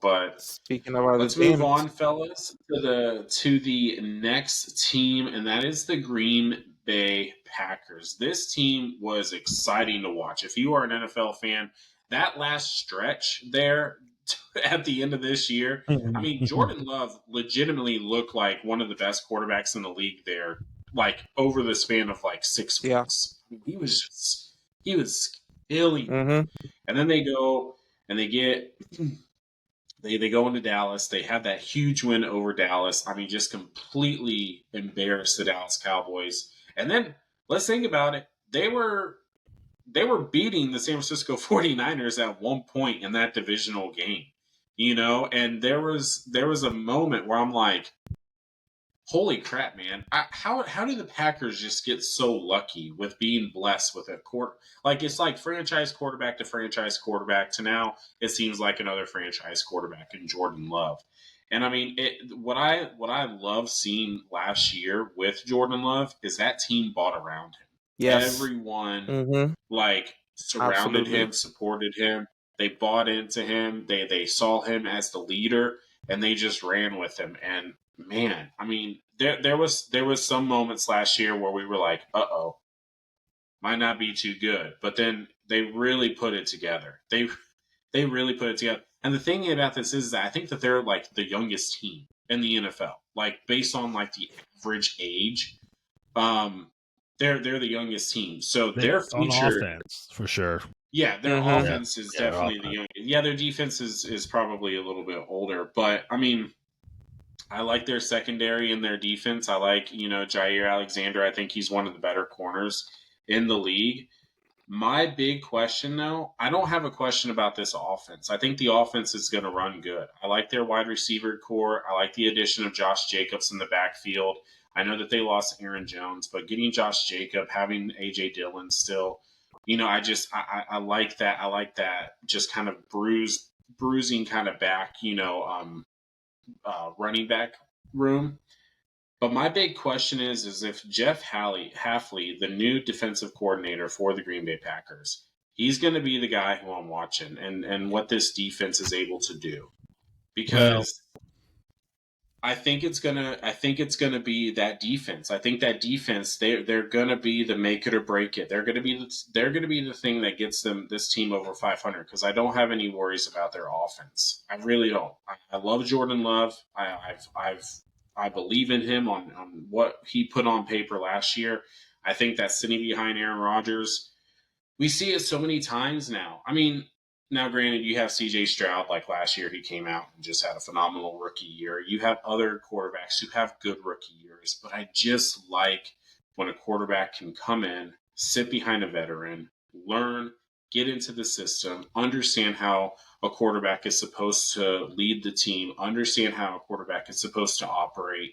But Speaking of other let's move teams, on, fellas, to the next team, and that is the Green Bay Packers. This team was exciting to watch. If you are an NFL fan, that last stretch there at the end of this year, I mean, Jordan Love legitimately looked like one of the best quarterbacks in the league there, like over the span of like 6 yeah. weeks. I mean, he was killing it. Mm-hmm. And then they go and they go into Dallas. They have that huge win over Dallas. I mean, just completely embarrassed the Dallas Cowboys. And then let's think about it. They were beating the San Francisco 49ers at one point in that divisional game. And there was a moment where I'm like, holy crap, man! How do the Packers just get so lucky with being blessed with a quarter? Like it's like franchise quarterback to franchise quarterback to now it seems like another franchise quarterback in Jordan Love. And I mean, what I love seeing last year with Jordan Love is that team bought around him. Yes. Everyone Mm-hmm. like surrounded Absolutely. him, supported him. They bought into him. They saw him as the leader, and they just ran with him. And man, I mean, there was some moments last year where we were like, oh, might not be too good. But then they really put it together. They really put it together. And the thing about this is that I think that they're like the youngest team in the NFL, like based on like the average age. Um, they're the youngest team, so They, their on future. offense, for sure. Yeah, their Mm-hmm. offense is Their definitely the offense. young. Yeah, their defense is probably a little bit older, but I mean, I like their secondary and their defense. I like Jair Alexander. I think he's one of the better corners in the league. My big question, though, I don't have a question about this offense. I think the offense is going to run good. I like their wide receiver core. I like the addition of Josh Jacobs in the backfield. I know that they lost Aaron Jones, but getting Josh Jacob, having AJ Dillon still, I like that. I like that just kind of bruising kind of back, running back room. But my big question is if Jeff Halfley, the new defensive coordinator for the Green Bay Packers, he's going to be the guy who I'm watching and what this defense is able to do. Well, Because I think it's gonna be that defense. I think that defense they're gonna be the make it or break it. They're gonna be the thing that gets this team over 500 because I don't have any worries about their offense. I really don't. I love Jordan Love. I believe in him on what he put on paper last year. I think that sitting behind Aaron Rodgers, we see it so many times now. I mean, now granted, you have CJ Stroud like last year, he came out and just had a phenomenal rookie year. You have other quarterbacks who have good rookie years, but I just like when a quarterback can come in, sit behind a veteran, learn, get into the system, understand how a quarterback is supposed to lead the team, understand how a quarterback is supposed to operate.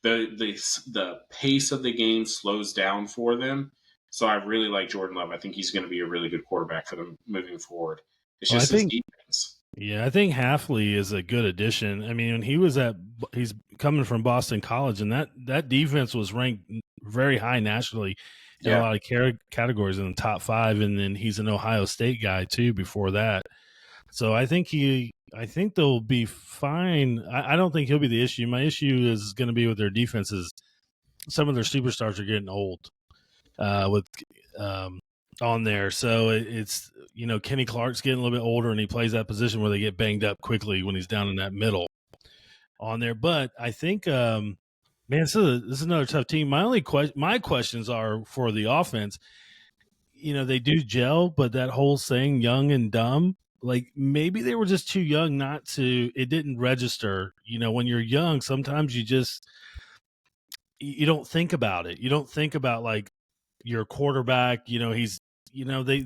The pace of the game slows down for them. So I really like Jordan Love. I think he's going to be a really good quarterback for them moving forward. It's I just his think defense. Yeah, I think Halfley is a good addition. I mean, when he's coming from Boston College, and that defense was ranked very high nationally in a Yeah. lot of categories in the top 5, and then he's an Ohio State guy too before that. So I think they'll be fine. I don't think he'll be the issue. My issue is going to be with their defenses. Some of their superstars are getting old with on there. So it's Kenny Clark's getting a little bit older, and he plays that position where they get banged up quickly when he's down in that middle on there. But I think, man, this is another tough team. My questions are for the offense. They do gel, but that whole saying "young and dumb." Like maybe they were just too young not to. It didn't register. When you're young, sometimes you don't think about it. You don't think about like your quarterback. He's they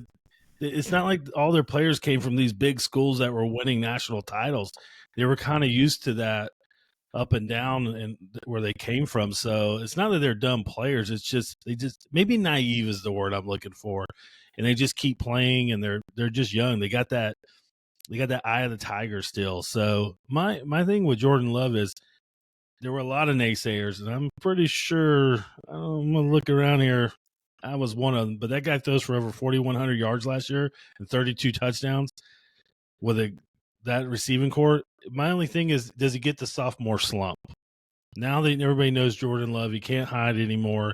it's not like all their players came from these big schools that were winning national titles. They were kind of used to that up and down and where they came from. So it's not that they're dumb players. It's just maybe naive is the word I'm looking for, and they just keep playing and they're just young. They got that eye of the tiger still. So my thing with Jordan Love is there were a lot of naysayers, and I'm pretty sure I'm gonna look around here. I was one of them, but that guy throws for over 4,100 yards last year and 32 touchdowns with that receiving core. my only thing is, does he get the sophomore slump? Now that everybody knows Jordan Love, he can't hide anymore.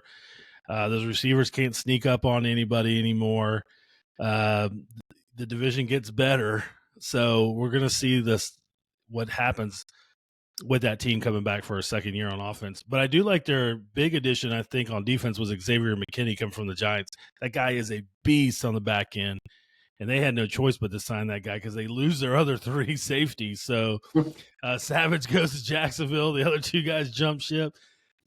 Those receivers can't sneak up on anybody anymore. Uh, the division gets better, so we're going to see what happens with that team coming back for a second year on offense. But I do like their big addition, I think, on defense was Xavier McKinney coming from the Giants. That guy is a beast on the back end, and they had no choice but to sign that guy because they lose their other three safeties. So Savage goes to Jacksonville. The other two guys jump ship.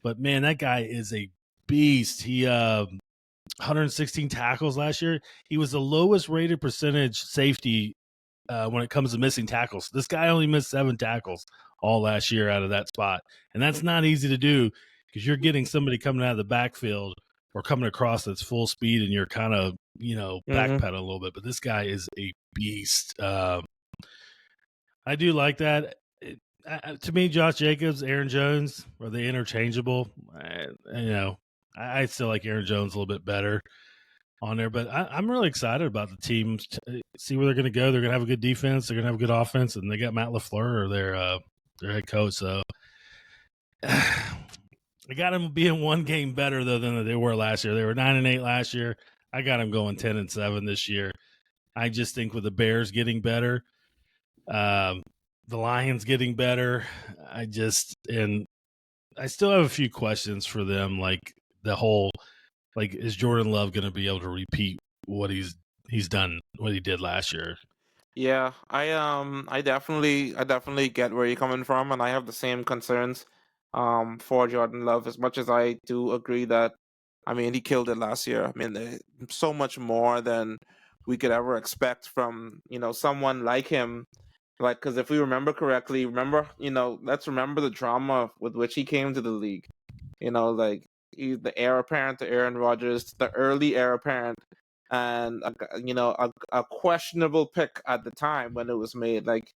But, man, that guy is a beast. He 116 tackles last year. He was the lowest rated percentage safety when it comes to missing tackles. This guy only missed 7 tackles all last year out of that spot. And that's not easy to do because you're getting somebody coming out of the backfield or coming across that's full speed and you're kind of, backpedal a little bit. But this guy is a beast. I do like that. To me, Josh Jacobs, Aaron Jones, are they interchangeable? I still like Aaron Jones a little bit better on there, but I'm really excited about the team. See where they're going to go. They're going to have a good defense. They're going to have a good offense, and they got Matt LaFleur, their head coach. So I got them being one game better though than they were last year. They were 9-8 last year. I got them going 10-7 this year. I just think with the Bears getting better, the Lions getting better, I still have a few questions for them, like the whole. Like, is Jordan Love going to be able to repeat what he's done, what he did last year? Yeah, I definitely get where you're coming from, and I have the same concerns for Jordan Love. As much as I do agree that, I mean, he killed it last year. I mean, so much more than we could ever expect from someone like him. Like, because if we remember correctly, let's remember the drama with which he came to the league. Like he's the heir apparent to Aaron Rodgers, the early heir apparent, and a questionable pick at the time when it was made. Like,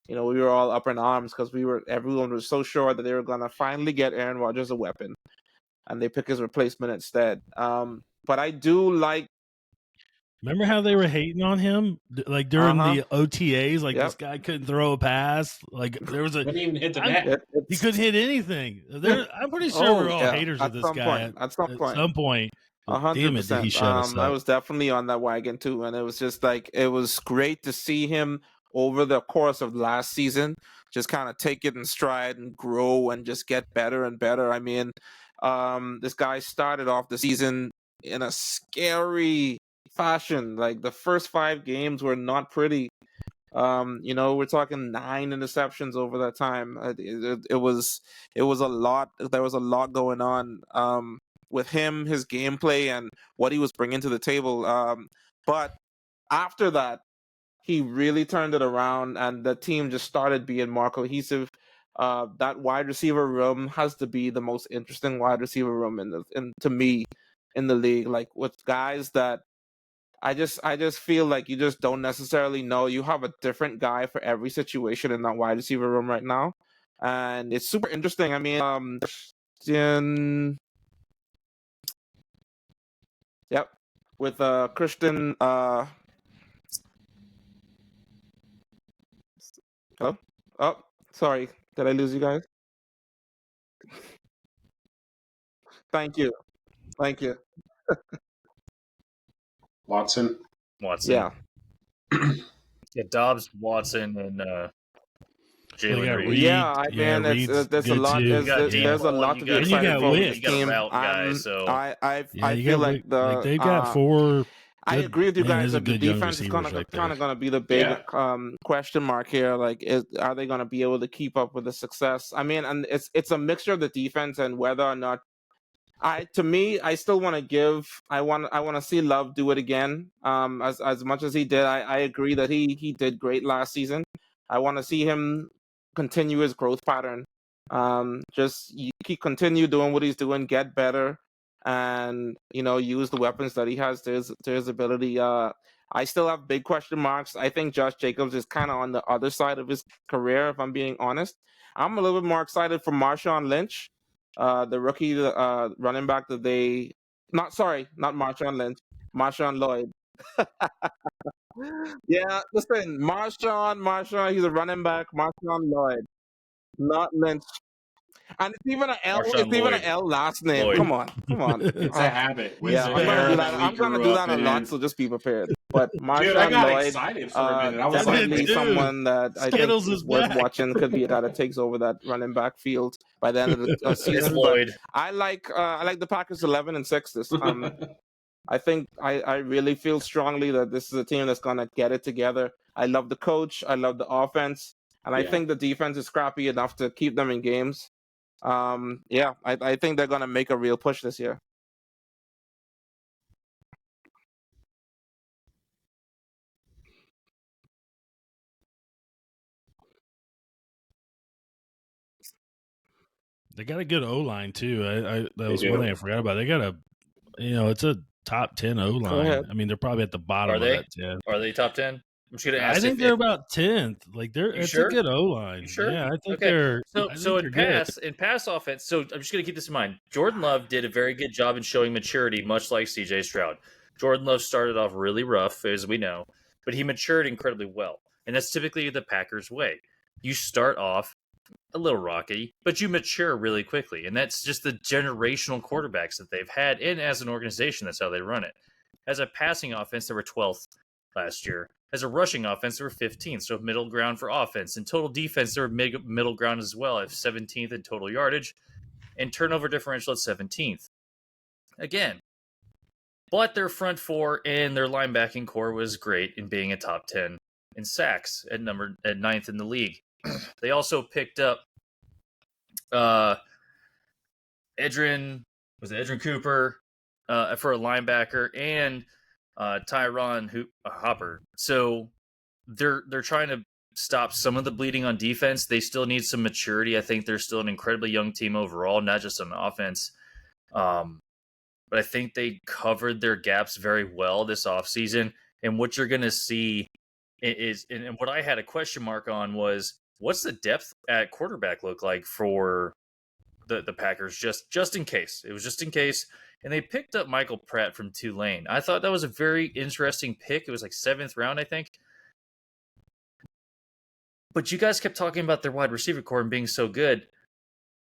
we were all up in arms because everyone was so sure that they were gonna finally get Aaron Rodgers a weapon, and they pick his replacement instead. But I do like. Remember how they were hating on him, like during the OTAs? Like this guy couldn't throw a pass. Like there was couldn't even hit the net. He couldn't hit anything. I'm pretty sure we're all haters of this guy at some point. 100%. I was definitely on that wagon too, and it was just like it was great to see him over the course of last season just kind of take it in stride and grow and just get better and better. I mean, this guy started off the season in a scary fashion. Like the first 5 games were not pretty. We're talking 9 interceptions over that time. It was a lot. There was a lot going on with him, his gameplay, and what he was bringing to the table. But after that, he really turned it around, and the team just started being more cohesive. That wide receiver room has to be the most interesting wide receiver room to me in the league. Like with guys that I just feel like you just don't necessarily know. You have a different guy for every situation in that wide receiver room right now, and it's super interesting. I mean, yep, with Christian. Oh, sorry, did I lose you guys? Thank you. Watson. Yeah. Yeah, Dobbs, Watson, and Jalen Reed. Yeah, there's a lot. There's a lot to be excited for with this team. I feel like they got 4. I agree with you guys that the defense is kind of going to be the big question mark here. Like, are they going to be able to keep up with the success? I mean, and it's a mixture of the defense and whether or not. To me, I still want to give. I want to see Love do it again. As much as he did, I agree that he did great last season. I want to see him continue his growth pattern. Just continue doing what he's doing, get better, and use the weapons that he has to his ability. I still have big question marks. I think Josh Jacobs is kind of on the other side of his career, if I'm being honest. I'm a little bit more excited for Marshawn Lynch. The rookie running back that not Marshawn Lynch, Marshawn Lloyd. Yeah, listen, Marshawn, he's a running back. Marshawn Lloyd, not Lynch. And it's even an L. Marshawn It's even an Lloyd. L last name. Lloyd. Come on, come on. It's a habit with Yeah, the I'm gonna do era that. that we I'm gonna grew do up that a lot. in. So just be prepared. But Dude, I Marshawn got Lloyd, excited for a minute. I was I did definitely too. someone that I think Skittles is is worth back. watching. Could be a guy that takes over that running bak field by the end of the It's season. But Lloyd. I like the Packers 11-6 this. I think I really feel strongly that this is a team that's gonna get it together. I love the coach. I love the offense, and I Yeah. think the defense is scrappy enough to keep them in games. Yeah, I think they're gonna make a real push this year. They got a good O line too. That They was do. one thing I forgot about. They got it's a top 10 O line. ahead. I mean, they're probably at the bottom Are of they? that 10. Are they top 10? I'm just gonna I ask think they're about 10th. Like it's sure? a good O line. You sure? Yeah, I think Okay. they're. So I so think in they're pass offense. So I'm just gonna keep this in mind. Jordan Love did a very good job in showing maturity, much like C.J. Stroud. Jordan Love started off really rough, as we know, but he matured incredibly well, and that's typically the Packers' way. You start off a little rocky, but you mature really quickly, and that's just the generational quarterbacks that they've had, and as an organization, that's how they run it. As a passing offense, they were 12th last year. As a rushing offense, they were 15th, so middle ground for offense. In total defense, they were middle ground as well, at 17th in total yardage, and turnover differential at 17th. Again, but their front four and their linebacking core was great in being a top 10 in sacks at 9th in the league. They also picked up Edrin Cooper for a linebacker and Tyron Hopper. So they're trying to stop some of the bleeding on defense. They still need some maturity. I think they're still an incredibly young team overall, not just on offense. But I think they covered their gaps very well this offseason. And what you're going to see is, and what I had a question mark on was, what's the depth at quarterback look like for the Packers, just in case. It was just in case. And they picked up Michael Pratt from Tulane. I thought that was a very interesting pick. It was like 7th round, I think. But you guys kept talking about their wide receiver core and being so good.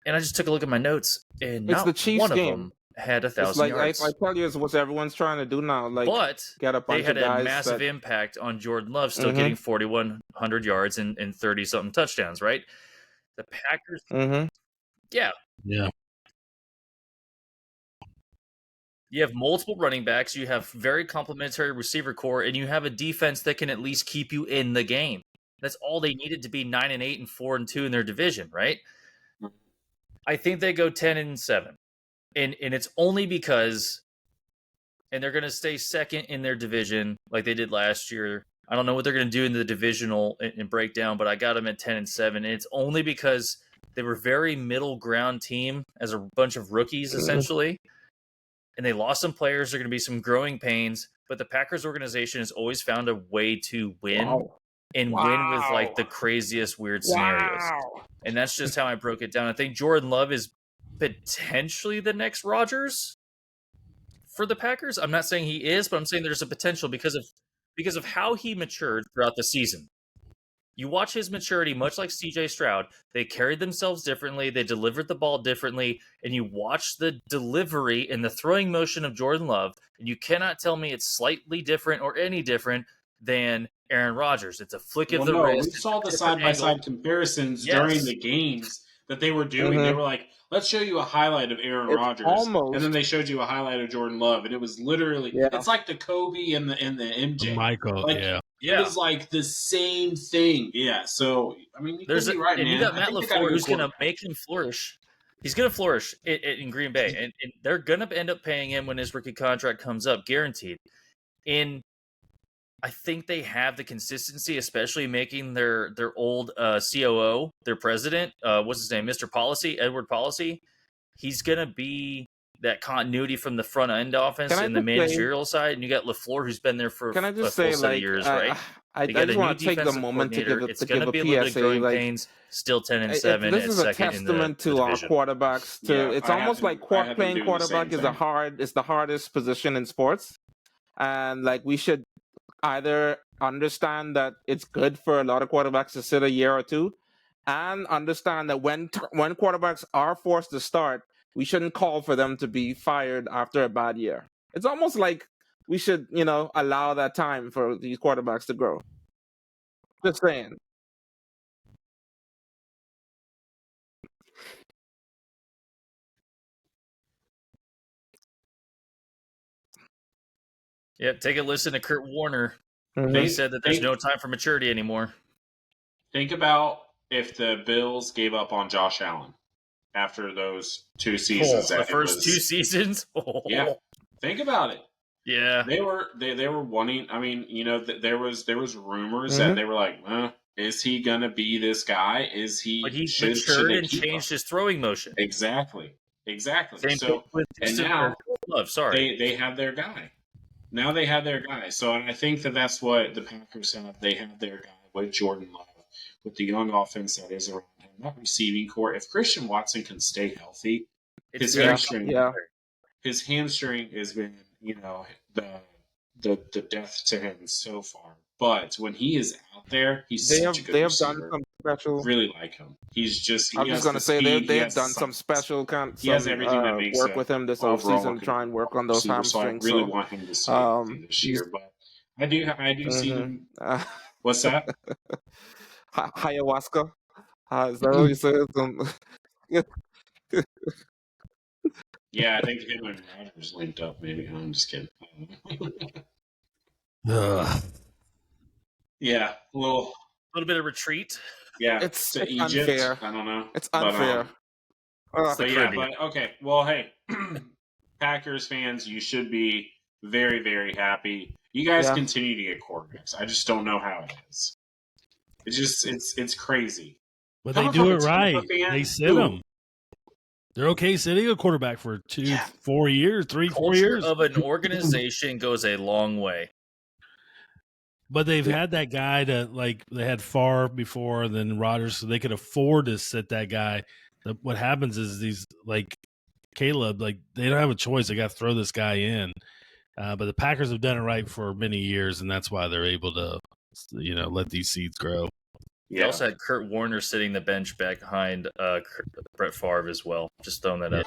And I just took a look at my notes, and It's not the Chiefs one of game. them had It's 1,000 like yards. I tell you, it's what everyone's trying to do now. Like, but get a they bunch had of guys a massive that, impact on Jordan Love, still getting 4,100 yards and 30-something touchdowns, right? The Packers, yeah. You have multiple running backs, you have very complimentary receiver core, and you have a defense that can at least keep you in the game. That's all they needed to be 9-8 and 4-2 in their division, right? I think they go 10-7. And it's only because, and they're going to stay second in their division like they did last year. I don't know what they're going to do in the divisional and breakdown, but I got them at 10-7. And it's only because they were very middle ground team as a bunch of rookies, essentially. And they lost some players. There are going to be some growing pains. But the Packers organization has always found a way to win and win with like the craziest weird scenarios. And that's just how I broke it down. I think Jordan Love is potentially the next Rodgers for the Packers. I'm not saying he is, but I'm saying there's a potential because of how he matured throughout the season. You watch his maturity, much like C.J. Stroud. They carried themselves differently. They delivered the ball differently. And you watch the delivery and the throwing motion of Jordan Love, and you cannot tell me it's slightly different or any different than Aaron Rodgers. It's a flick of the wrist. We saw the side-by-side comparisons during the games that they were doing. They were like, let's show you a highlight of Aaron Rodgers. And then they showed you a highlight of Jordan Love. And it was literally, it's like the Kobe and the MJ. Michael, It was like the same thing. Yeah. So, I mean, you could be right, man. And you got Matt LaFleur who's going to make him flourish. He's going to flourish in Green Bay. And they're going to end up paying him when his rookie contract comes up, guaranteed. And I think they have the consistency, especially making their old COO, their president, what's his name, Mr. Policy, Edward Policy. He's going to be that continuity from the front end offense and the managerial side. And you got LaFleur, who's been there for a full set of years, right? I just want to take the moment to give it's going to be a little bit of growing pains. Still 10-7. This is a testament to our quarterbacks. It's almost like playing quarterback is the hardest position in sports, and like we should either understand that it's good for a lot of quarterbacks to sit a year or two, and understand that when quarterbacks are forced to start, we shouldn't call for them to be fired after a bad year. It's almost like we should, allow that time for these quarterbacks to grow. Just saying. Yeah, take a listen to Kurt Warner. Mhm. He said that there's no time for maturity anymore. Think about if the Bills gave up on Josh Allen after those 2 seasons. The first 2 seasons? Yeah. Think about it. Yeah. They were wanting. I mean, there was rumors that they were like, is he gonna be this guy? Is he? But he should matured they and keep changed him? his throwing motion. Exactly. Same So thing with and now Love. Sorry, they have their guy. Now they have their guy. So I think that's what the Packers have. They have their guy with Jordan Love, with the young offense that is around him, that receiving core. If Christian Watson can stay healthy, his hamstring has been, the death to him so far. But when he is out there, he's such a good receiver. Done some special. Really like him. He's just. I was just gonna say they have done some special he has everything that makes work with him this offseason to try and work on those hamstrings. So I really want him to stay healthy this year. But I do see him. What's that? Ayahuasca. Is that what you said? Yeah, I think him and Rodgers linked up. Maybe I'm just kidding. Yeah, a little bit of retreat. Yeah, it's Egypt. Unfair. I don't know. It's unfair. Okay. Well, hey, Packers fans, you should be very, very happy. You guys continue to get quarterbacks. I just don't know how it is. It's crazy. But they do it right. They sit them. They're okay sitting a quarterback for 4 years, 4 years. Of an organization goes a long way. But they've had that guy they had Favre before, then Rodgers, so they could afford to sit that guy. What happens is these, like Caleb, they don't have a choice. They got to throw this guy in. But the Packers have done it right for many years, and that's why they're able to, let these seeds grow. They also had Kurt Warner sitting the bench behind Brett Favre as well. Just throwing that up.